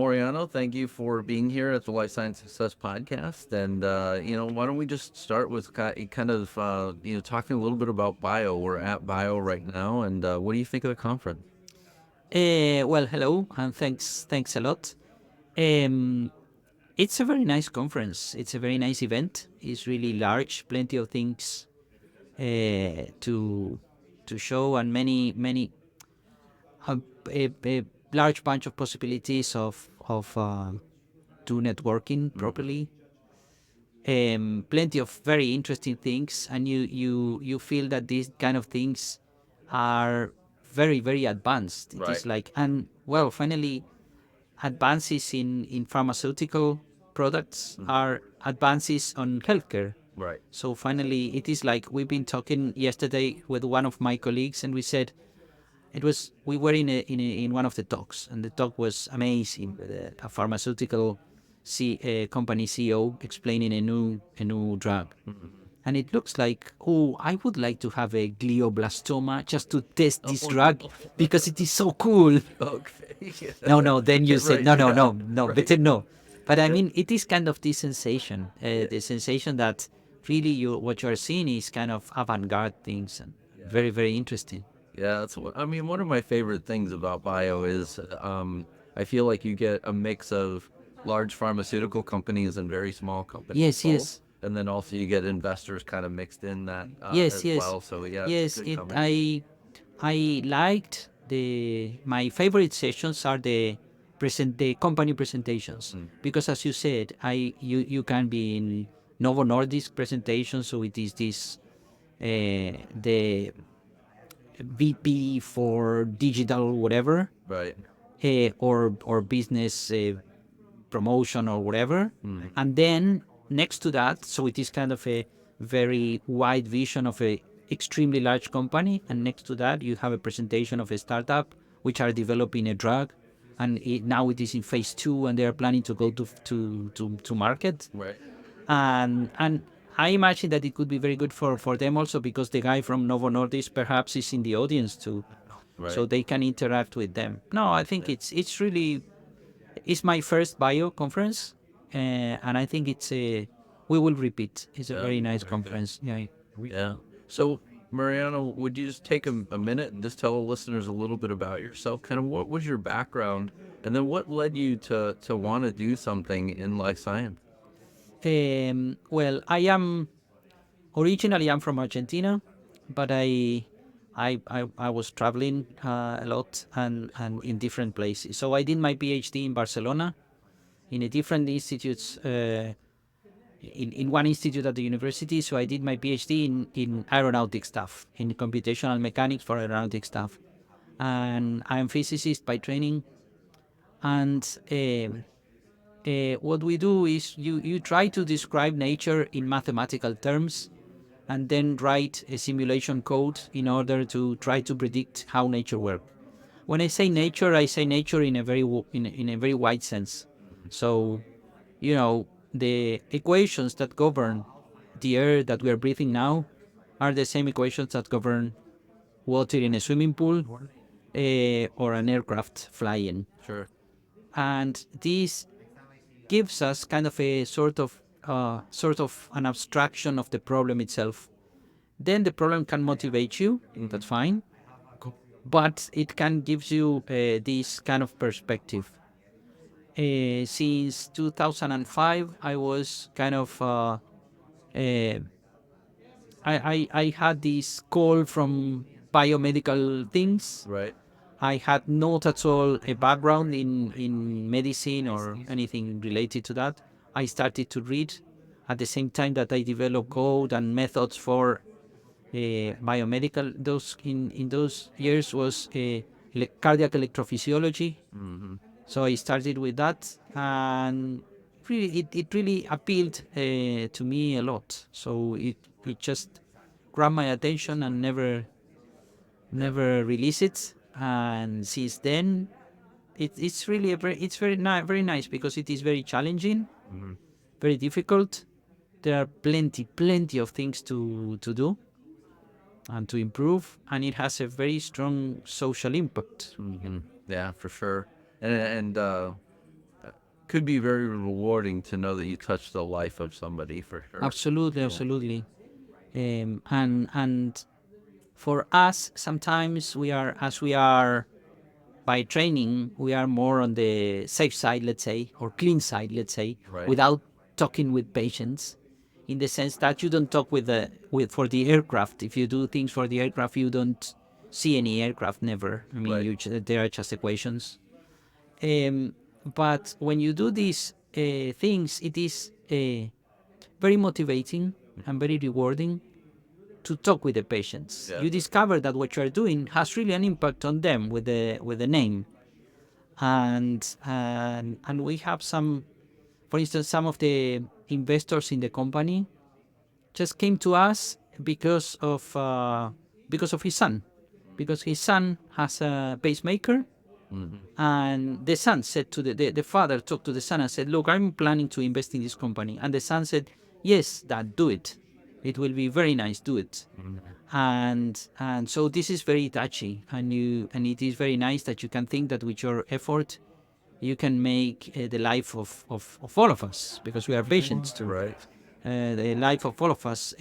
Mauriano, thank you for being here at the Life Science Success Podcast. And, why don't we just start with talking a little bit about bio. We're at bio right now. And what do you think of the conference? Well, hello, and thanks a lot. Um, it's a very nice conference. It's a very nice event. It's really large, plenty of things to show, and many a large bunch of possibilities of do networking properly. Plenty of very interesting things, and you feel that these kind of things are very advanced. It Right. is like, and well, finally advances in pharmaceutical products are advances on healthcare. Right. So finally, it is like we've been talking yesterday with one of my colleagues, and we said we were in one of the talks, and the talk was amazing. With a pharmaceutical company CEO explaining a new drug, and it looks like, oh, I would like to have a glioblastoma just to test this Oh, drug because it is so cool. okay. No. Then you said, Right. no, no, Yeah. no, no, Right. better no. But I Yeah. mean, it is kind of this sensation, Yeah. the sensation that really what you are seeing is kind of avant-garde things and Yeah. very interesting. Yeah, one of my favorite things about bio is I feel like you get a mix of large pharmaceutical companies and very small companies Yes, both. yes, And then also you get investors kind of mixed in that yes, as yes, well. So yeah, it's a yes. good It combination. I liked my favorite sessions are the company presentations, Mm. because as you said, you can be in Novo Nordisk presentation, so it is this the VP for digital whatever, Right. or business promotion or whatever. Mm. And then next to that, so it is kind of a very wide vision of a extremely large company. And next to that, you have a presentation of a startup which are developing a drug, and now it is in phase 2, and they are planning to go to market. Right. And I imagine that it could be very good for them also, because the guy from Novo Nordisk perhaps is in the audience too, Right. so they can interact with them. No, I think it's really, it's my first bio conference, and I think we will repeat. It's a Yeah. very nice Very good. conference. Yeah. Yeah. So, Mariano, would you just take a minute and just tell the listeners a little bit about yourself? Kind of what was your background, and then what led you to want to do something in life science? Well, I'm from Argentina, but I was traveling a lot, and in different places. So I did my PhD in Barcelona, in a different institutes. In one institute at the university. So I did my PhD in aeronautic stuff, in computational mechanics for aeronautic stuff. And I'm physicist by training. And what we do is you try to describe nature in mathematical terms, and then write a simulation code in order to try to predict how nature works. When I say nature in a in a very wide sense. So, the equations that govern the air that we are breathing now are the same equations that govern water in a swimming pool, or an aircraft flying. Sure. And this gives us kind of a sort of an abstraction of the problem itself. Then the problem can motivate you, that's fine, but it can give you this kind of perspective. Since 2005, I was kind of uh, I had this call from biomedical things. Right. I had not at all a background in medicine or anything related to that. I started to read at the same time that I developed code and methods for biomedical. Those in those years was cardiac electrophysiology. Mm-hmm. So I started with that, and really, it really appealed to me a lot. So it just grabbed my attention and Yeah. never released it. And since then, it's really it's very nice, because it is very challenging, Mm-hmm. very difficult. There are plenty of things to do and to improve, and it has a very strong social impact. Mm-hmm. Yeah, for sure. And could be very rewarding to know that you touched the life of somebody for sure. Absolutely, absolutely. And for us, sometimes we are by training, we are more on the safe side, let's say, or clean side, let's say, Right. without talking with patients, in the sense that you don't talk with for the aircraft. If you do things for the aircraft, you don't see any aircraft, never. I mean, Right. they are just equations. Um, but when you do these things, it is very motivating and very rewarding to talk with the patients. Yeah. You discover that what you are doing has really an impact on them with the name, and we have some, for instance, some of the investors in the company just came to us because of his son, because his son has a pacemaker. Hmm. And the son said to the father talked to the son and said, look, I'm planning to invest in this company. And the son said, yes, dad, do it. It will be very nice, do it. And so this is very touchy, and it is very nice that you can think that with your effort you can make the life of all of us, because we are patients too, Right. the life of all of us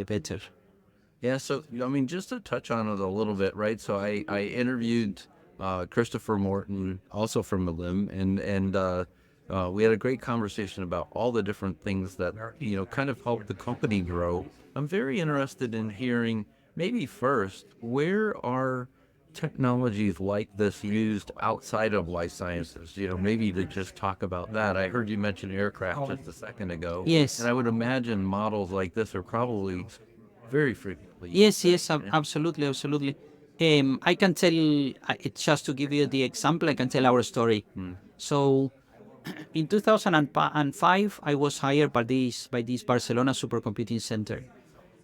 better. Yeah, so I mean, just to touch on it a little bit, right? So I interviewed Christopher Morton, also from Elem, and we had a great conversation about all the different things that kind of help the company grow. I'm very interested in hearing maybe first, where are technologies like this used outside of life sciences? Maybe to just talk about that. I heard you mention aircraft just a second ago, and Yes. I would imagine models like this are probably very frequently used. Yes, yes, absolutely, absolutely. I can tell, it's just to give you the example, I can tell our story. So in 2005, I was hired by this Barcelona supercomputing center.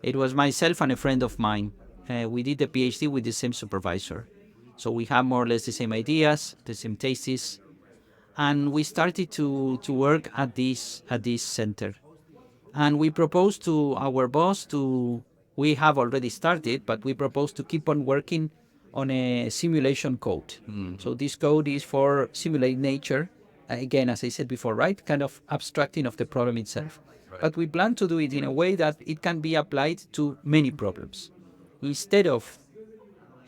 It was myself and a friend of mine. We did the PhD with the same supervisor. So we have more or less the same ideas, the same tastes, and we started to work at this center. And we proposed to our boss to, we have already started, but we proposed to keep on working on a simulation code. So this code is for simulate nature. Again, as I said before, right? Kind of abstracting of the problem itself. But we plan to do it in a way that it can be applied to many problems. Instead of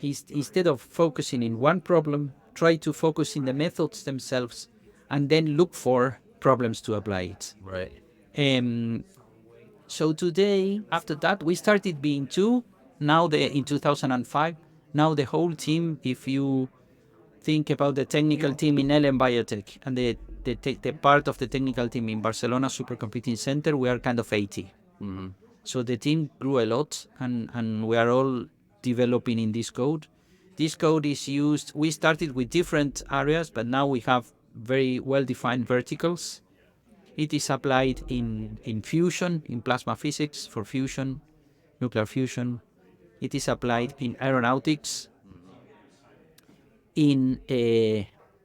instead of focusing in one problem, try to focus in the methods themselves and then look for problems to apply it. Right. Um, so today, after that, we started being two. Now, in 2005, now the whole team, if you think about the technical team in Elem Biotech and the part of the technical team in Barcelona Supercomputing Center, we are kind of 80. Hmm. So the team grew a lot, and we are all developing in this code. This code is used, we started with different areas, but now we have very well-defined verticals. It is applied in fusion, in plasma physics for fusion, nuclear fusion. It is applied in aeronautics, in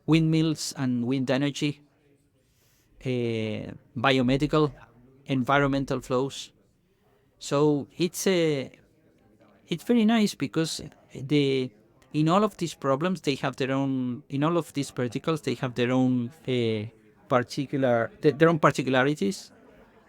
windmills and wind energy, biomedical, environmental flows. So it's very nice because the in all of these problems they have their own, in all of these verticals they have their own their own particularities.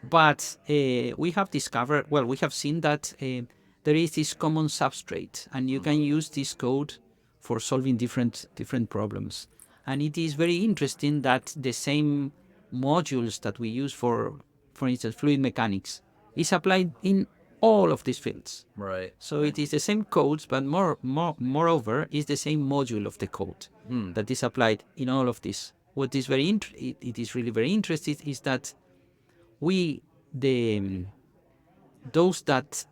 But we have discovered, well, we have seen that there is this common substrate, and you can use this code for solving different problems. And it is very interesting that the same modules that we use for instance, fluid mechanics, is applied in all of these fields. Right. So it is the same codes, but moreover, is the same module of the code that is applied in all of this. What is it is really very interesting is that we the those that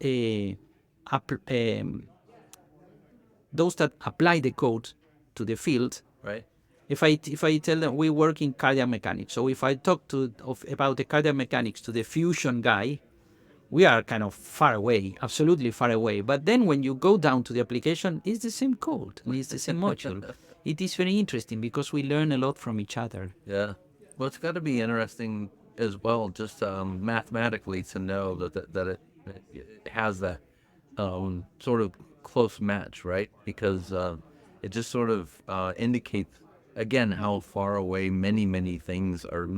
those that apply the code to the field. Right. If I tell them we work in cardiac mechanics, so if I talk about the cardiac mechanics to the fusion guy, we are kind of far away, absolutely far away. But then when you go down to the application, it's the same code and it's the same module. It is very interesting because we learn a lot from each other. Yeah. Well, it's got to be interesting as well, just mathematically, to know that it has that sort of close match, right? Because it just sort of indicates again how far away many things are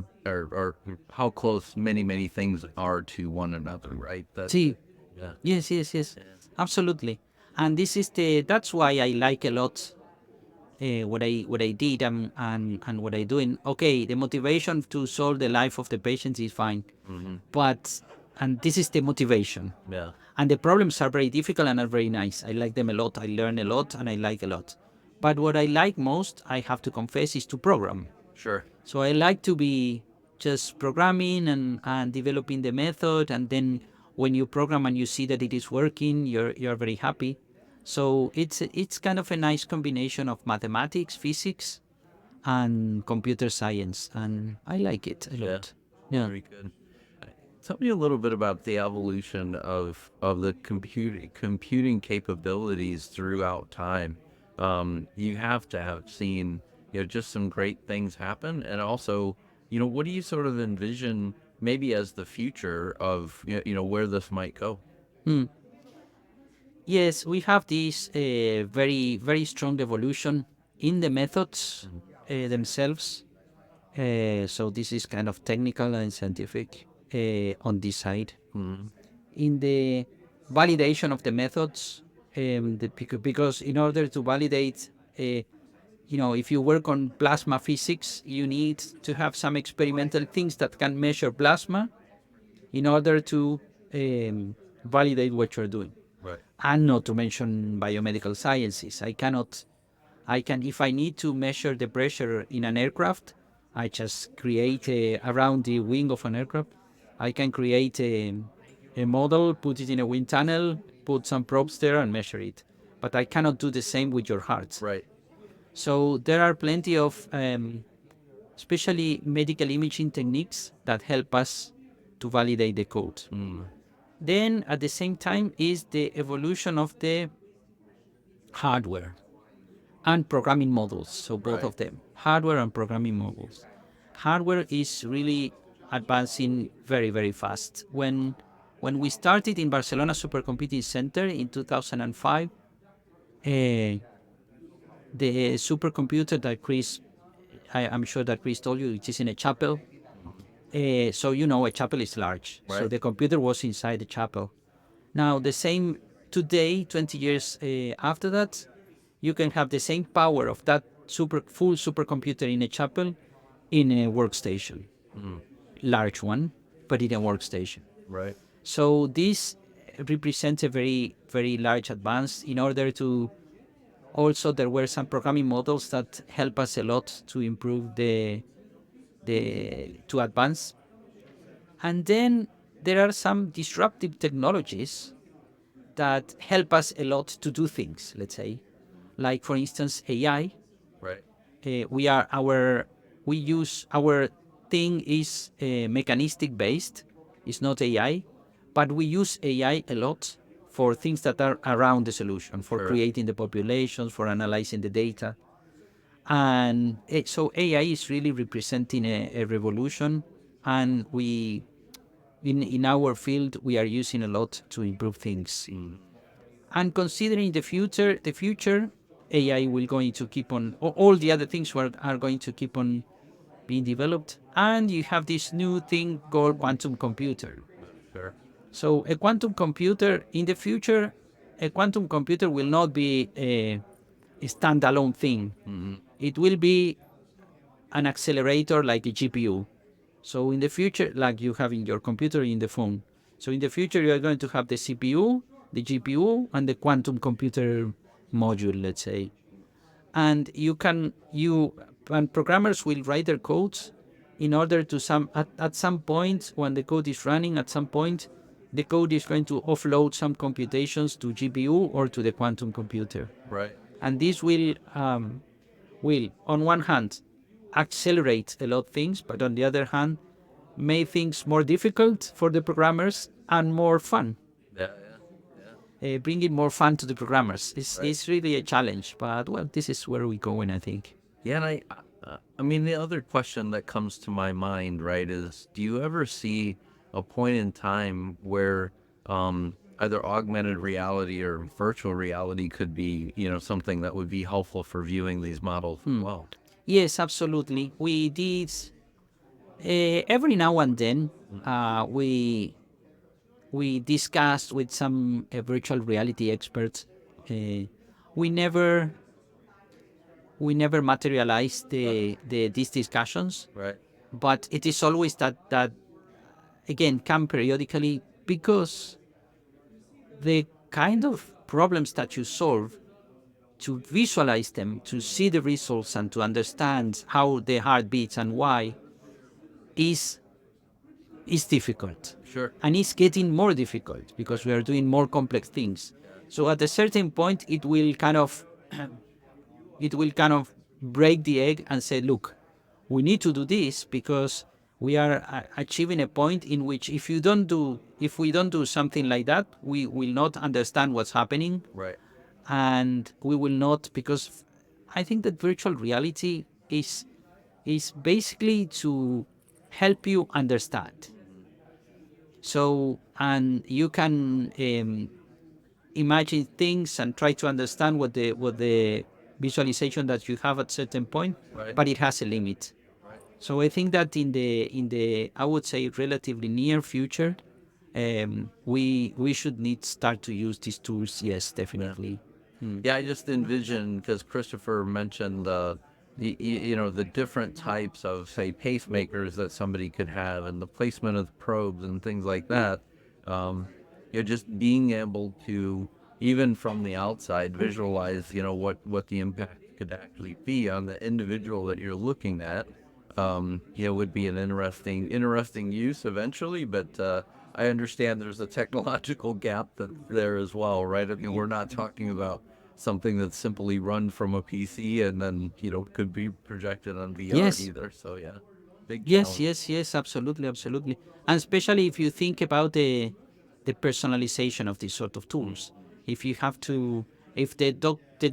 how close many things are to one another, right? That See, yeah. yes, yes, yes, Yeah. absolutely. And this is that's why I like a lot what I did and what I doing. Okay, the motivation to solve the life of the patients is fine, Hmm. but and this is the motivation. Yeah. And the problems are very difficult and are very nice. I like them a lot. I learn a lot and I like a lot. But what I like most, I have to confess, is to program. Sure. So I like to be just programming and developing the method, and then when you program and you see that it is working, you're very happy. So it's kind of a nice combination of mathematics, physics, and computer science, and I like it a Yeah. lot. Yeah. Very good. Tell me a little bit about the evolution of the computing capabilities throughout time. You have to have seen, just some great things happen, and also, what do you sort of envision maybe as the future of where this might go? Hmm. Yes, we have this very strong evolution in the methods themselves. So this is kind of technical and scientific on this side. Mm-hmm. In the validation of the methods, because in order to validate, if you work on plasma physics, you need to have some experimental things that can measure plasma in order to validate what you're doing. Right. And not to mention biomedical sciences. If I need to measure the pressure in an aircraft, I just create around the wing of an aircraft. I can create a model, put it in a wind tunnel, put some probes there and measure it. But I cannot do the same with your heart. Right. So there are plenty of, especially medical imaging techniques that help us to validate the code. Mm. Then at the same time is the evolution of the hardware and programming models. So both Right. of them, hardware and programming models. Hardware is really advancing very fast. When we started in Barcelona Supercomputing Center in 2005, the supercomputer that Chris, I'm sure that Chris told you, it is in a chapel. So a chapel is large. So Right. the computer was inside the chapel. Now the same today, 20 years after that, you can have the same power of that full supercomputer in a chapel in a workstation, Mm. large one, but in a workstation. Right. So this represents a very large advance. In order to also, there were some programming models that help us a lot to improve the to advance. And then there are some disruptive technologies that help us a lot to do things. Let's say, like for instance, AI. Right. We use our thing is mechanistic based. It's not AI, but we use AI a lot for things that are around the solution, for Sure. creating the populations, for analyzing the data. And so AI is really representing a revolution, and we in our field we are using a lot to improve things. Mm. And considering the future, AI will going to keep on. All the other things are going to keep on being developed. And you have this new thing called quantum computer. Sure. So a quantum computer in the future, a quantum computer will not be a standalone thing. Mm-hmm. It will be an accelerator like a GPU. So in the future, like you have in your computer in the phone. So in the future, you are going to have the CPU, the GPU, and the quantum computer module, let's say. And programmers will write their codes in order to at some point when the code is running, at some point the code is going to offload some computations to GPU or to the quantum computer. Right. And this will, on one hand, accelerate a lot of things, but on the other hand, make things more difficult for the programmers and more fun. Yeah. Yeah. Bringing more fun to the programmers Right. is really a challenge, but well, this is where we're going, I think. Yeah, and I mean, the other question that comes to my mind, right, is do you ever see a point in time where either augmented reality or virtual reality could be, something that would be helpful for viewing these models as well? Yes, absolutely. We did every now and then. We discussed with some virtual reality experts. Uh, we never we never materialized these discussions, Right. but it is always that again come periodically because the kind of problems that you solve, to visualize them, to see the results and to understand how the heart beats and why is is difficult. Sure. And it's getting more difficult because we are doing more complex things. So at a certain point it will kind of break the egg and say, look, we need to do this because we are achieving a point in which if we don't do something like that, we will not understand what's happening, Right. and we will not, because I think that virtual reality is basically to help you understand. So, and you can imagine things and try to understand what the visualization that you have at certain point, Right. but it has a limit. Right. So I think that in the I would say relatively near future, we should need start to use these tools. Yes, Yeah. definitely. Yeah, I just envision because Christopher mentioned the different types of say pacemakers that somebody could have and the placement of the probes and things like that. Um, just being able to even from the outside visualize what the impact could actually be on the individual that you're looking at. Would be an interesting use eventually, but I understand there's a technological gap there as well, right? I mean, we're not talking about something that's simply run from a PC and then could be projected on VR Yes, either. So yeah, big yes, challenge. yes, yes, absolutely, absolutely. And especially if you think about the personalization of these sort of tools. If you have to, if the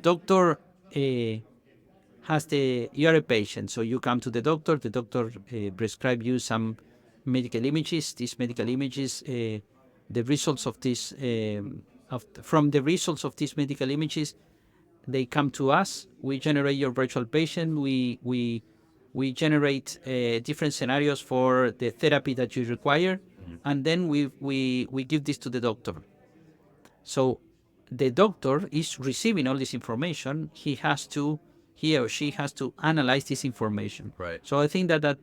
doctor has you are a patient, so you come to the doctor prescribe you some medical images. These medical images, the results of this, from the results of these medical images, they come to us. We generate your virtual patient. We generate different scenarios for the therapy that you require, and then we give this to the doctor. So the doctor is receiving all this information. He or she has to analyze this information. Right. So I think that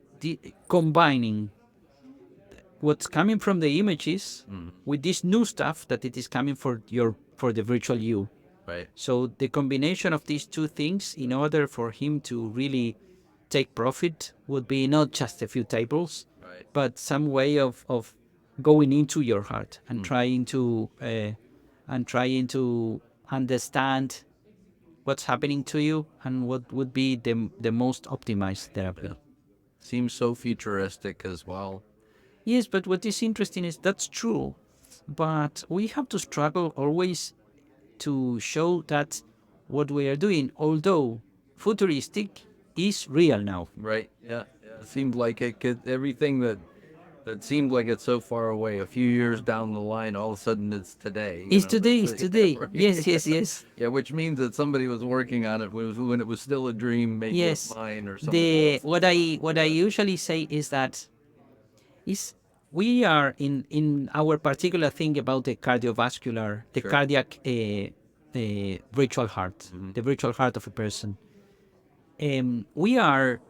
combining what's coming from the images with this new stuff that it is coming for the virtual you. Right. So the combination of these two things, in order for him to really take profit, would be not just a few tables, Right. but some way of going into your heart and trying to understand what's happening to you and what would be the most optimized Yeah. therapy. Seems so futuristic as well. Yes, but what is interesting is that's true, but we have to struggle always to show that what we are doing, although futuristic, is real now. Right. Yeah. Yeah. It seemed like it could everything that seemed like it's so far away. A few years down the line, all of a sudden it's today. It's today, it's That's, yeah, today. Yes, right. yes, yes, Yeah, which means that somebody was working on it when it was still a dream, maybe of yes. mine or somebody The else. what I usually say is that is we are in our particular thing about the Sure. cardiac virtual heart, Hmm. the virtual heart of a person. We are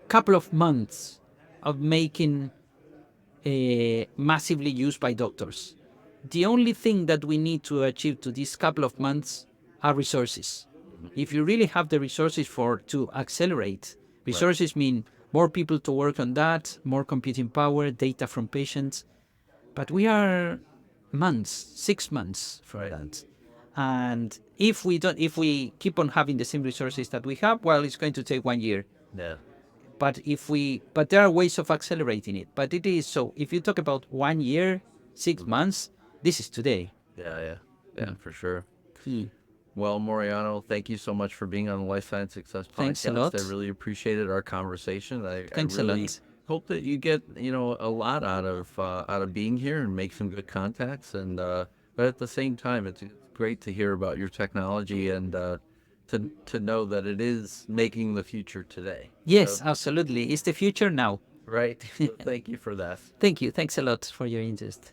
couple of months of making massively used by doctors. The only thing that we need to achieve to these couple of months are resources. If you really have the resources for to accelerate, Right. resources mean more people to work on that, more computing power, data from patients. But we are months, 6 months from Right. that. And if we keep on having the same resources that we have, well, it's going to take 1 year. Yeah. But there are ways of accelerating it. But it is so. If you talk about 1 year, 6 months, this is today. Yeah. Yeah. Yeah. For sure. Hmm. Well, Mauriano, thank you so much for being on the Life Science Success Thanks a podcast. I lot. really appreciated our conversation. I Thanks a really lot. hope that you get a lot out of being here and make some good contacts. And but at the same time, it's great to hear about your technology and to know that it is making the future today. So, Yes, absolutely. It's the future now. right. So thank you for that. Thank you. Thanks a lot for your interest.